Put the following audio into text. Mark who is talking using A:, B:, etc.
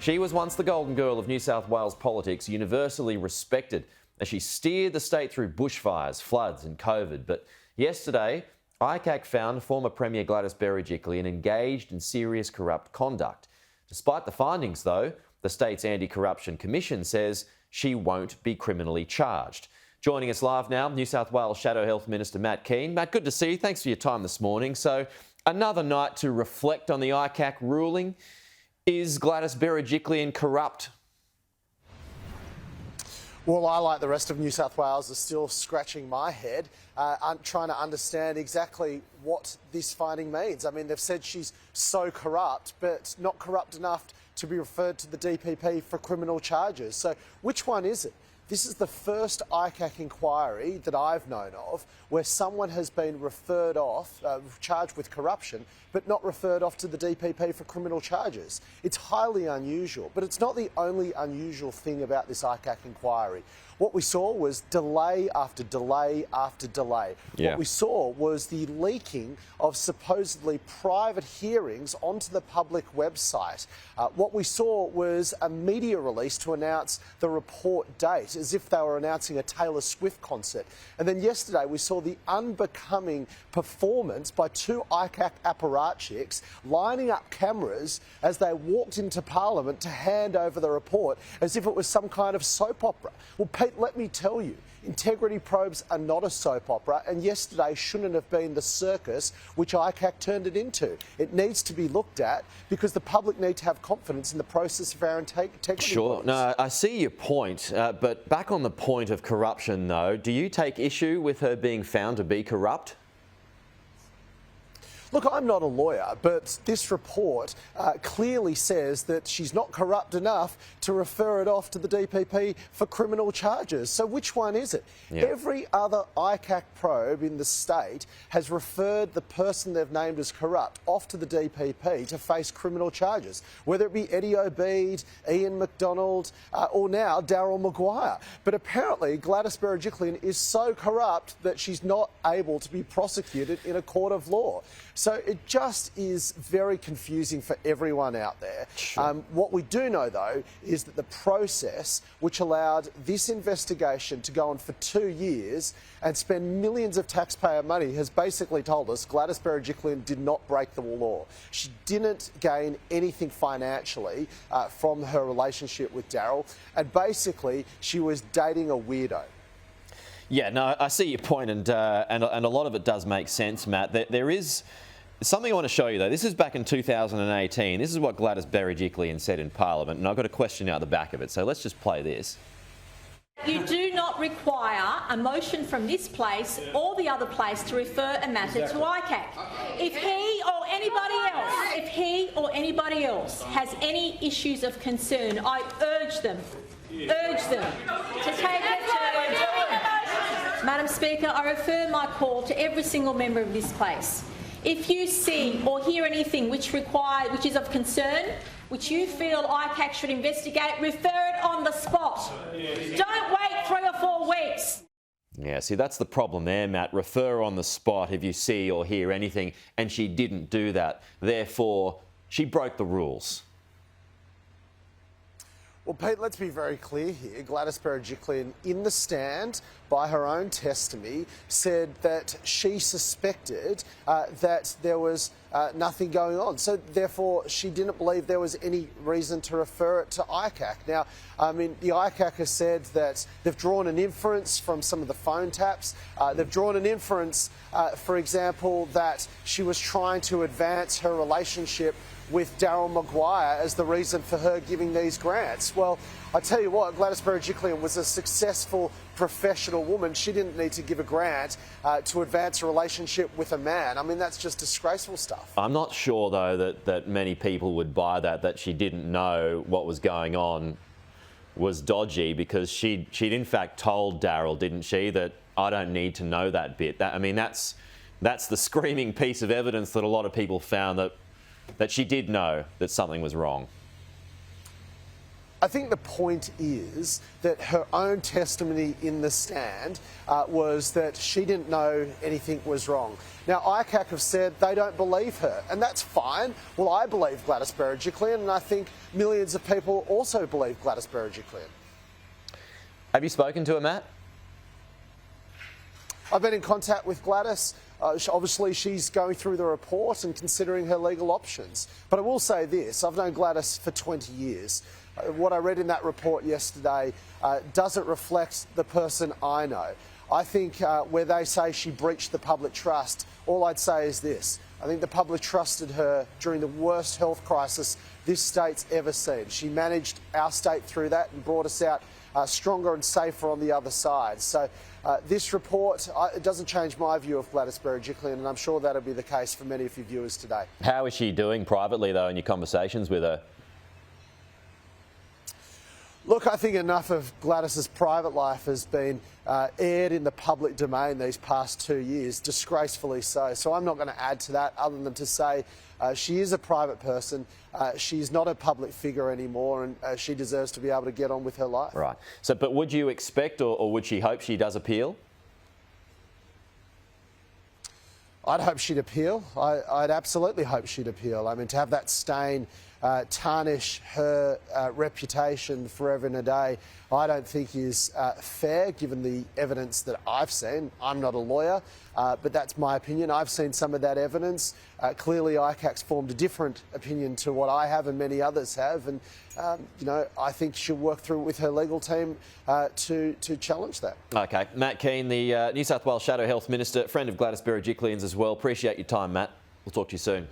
A: She was once the golden girl of New South Wales politics, universally respected as she steered the state through bushfires, floods and COVID. But yesterday, ICAC found former Premier Gladys Berejiklian engaged in serious corrupt conduct. Despite the findings, though, the state's Anti-Corruption Commission says she won't be criminally charged. Joining us live now, New South Wales Shadow Health Minister Matt Kean. Matt, good to see you. Thanks for your time this morning. So, another night to reflect on the ICAC ruling. Is Gladys Berejiklian corrupt?
B: Well, I, like the rest of New South Wales, are still scratching my head. I'm trying to understand exactly what this finding means. I mean, they've said she's so corrupt, but not corrupt enough to be referred to the DPP for criminal charges. So which one is it? This is the first ICAC inquiry that I've known of where someone has been referred off, charged with corruption, but not referred off to the DPP for criminal charges. It's highly unusual, but it's not the only unusual thing about this ICAC inquiry. What we saw was delay after delay after delay.
A: Yeah.
B: What we saw was the leaking of supposedly private hearings onto the public website. What we saw was a media release to announce the report date, as if they were announcing a Taylor Swift concert. And then yesterday we saw the unbecoming performance by two ICAC apparatchiks lining up cameras as they walked into Parliament to hand over the report as if it was some kind of soap opera. Well, Pete, let me tell you, integrity probes are not a soap opera, and yesterday shouldn't have been the circus which ICAC turned it into. It needs to be looked at because the public need to have confidence in the process of our integrity.
A: Sure.
B: bodies.
A: No, I see your point, but back on the point of corruption, though, do you take issue with her being found to be corrupt?
B: Look, I'm not a lawyer, but this report clearly says that she's not corrupt enough to refer it off to the DPP for criminal charges. So which one is it?
A: Yeah.
B: Every other ICAC probe in the state has referred the person they've named as corrupt off to the DPP to face criminal charges, whether it be Eddie Obeid, Ian McDonald, or now Daryl Maguire. But apparently Gladys Berejiklian is so corrupt that she's not able to be prosecuted in a court of law. So it just is very confusing for everyone out there.
A: Sure.
B: What we do know, though, is that the process which allowed this investigation to go on for 2 years and spend millions of taxpayer money has basically told us Gladys Berejiklian did not break the law. She didn't gain anything financially from her relationship with Daryl, and basically she was dating a weirdo.
A: Yeah, no, I see your point, and a lot of it does make sense, Matt. There is something I want to show you, though. This is back in 2018. This is what Gladys Berejiklian said in Parliament, and I've got a question out the back of it, so let's just play this.
C: You do not require a motion from this place or the other place to refer a matter to ICAC. If he or anybody else has any issues of concern, I urge them to take it to... Madam Speaker, I refer my call to every single member of this place. If you see or hear anything which is of concern, which you feel ICAC should investigate, refer it on the spot. Don't wait 3 or 4 weeks.
A: Yeah, see, that's the problem there, Matt. Refer on the spot if you see or hear anything, and she didn't do that. Therefore, she broke the rules.
B: Well, Pete, let's be very clear here. Gladys Berejiklian, in the stand, by her own testimony, said that she suspected that there was nothing going on. So, therefore, she didn't believe there was any reason to refer it to ICAC. Now, I mean, the ICAC has said that they've drawn an inference from some of the phone taps. They've drawn an inference, for example, that she was trying to advance her relationship with Daryl Maguire as the reason for her giving these grants. Well, I tell you what, Gladys Berejiklian was a successful professional woman. She didn't need to give a grant to advance a relationship with a man. I mean, that's just disgraceful stuff.
A: I'm not sure, though, that many people would buy that she didn't know what was going on was dodgy, because she'd in fact told Daryl, didn't she, that I don't need to know that bit. That's the screaming piece of evidence that a lot of people found, that she did know that something was wrong.
B: I think the point is that her own testimony in the stand was that she didn't know anything was wrong. Now, ICAC have said they don't believe her, and that's fine. Well, I believe Gladys Berejiklian, and I think millions of people also believe Gladys Berejiklian.
A: Have you spoken to her, Matt?
B: I've been in contact with Gladys. Obviously, she's going through the report and considering her legal options. But I will say this, I've known Gladys for 20 years. What I read in that report yesterday doesn't reflect the person I know. I think where they say she breached the public trust, all I'd say is this. I think the public trusted her during the worst health crisis this state's ever seen. She managed our state through that and brought us out stronger and safer on the other side. So this report, it doesn't change my view of Gladys Berejiklian, and I'm sure that'll be the case for many of your viewers today.
A: How is she doing privately, though, in your conversations with her?
B: Look, I think enough of Gladys's private life has been aired in the public domain these past 2 years, disgracefully so. So I'm not going to add to that other than to say she is a private person. She's not a public figure anymore, and she deserves to be able to get on with her life.
A: Right. So, but would you expect or would she hope she does appeal?
B: I'd hope she'd appeal. I'd absolutely hope she'd appeal. I mean, to have that stain tarnish her reputation forever and a day, I don't think is fair, given the evidence that I've seen. I'm not a lawyer, but that's my opinion. I've seen some of that evidence. Clearly, ICAC's formed a different opinion to what I have and many others have, and you know, I think she'll work through it with her legal team to challenge that.
A: Okay, Matt Kean, the New South Wales Shadow Health Minister, friend of Gladys Berejiklian's as well. Appreciate your time, Matt. We'll talk to you soon.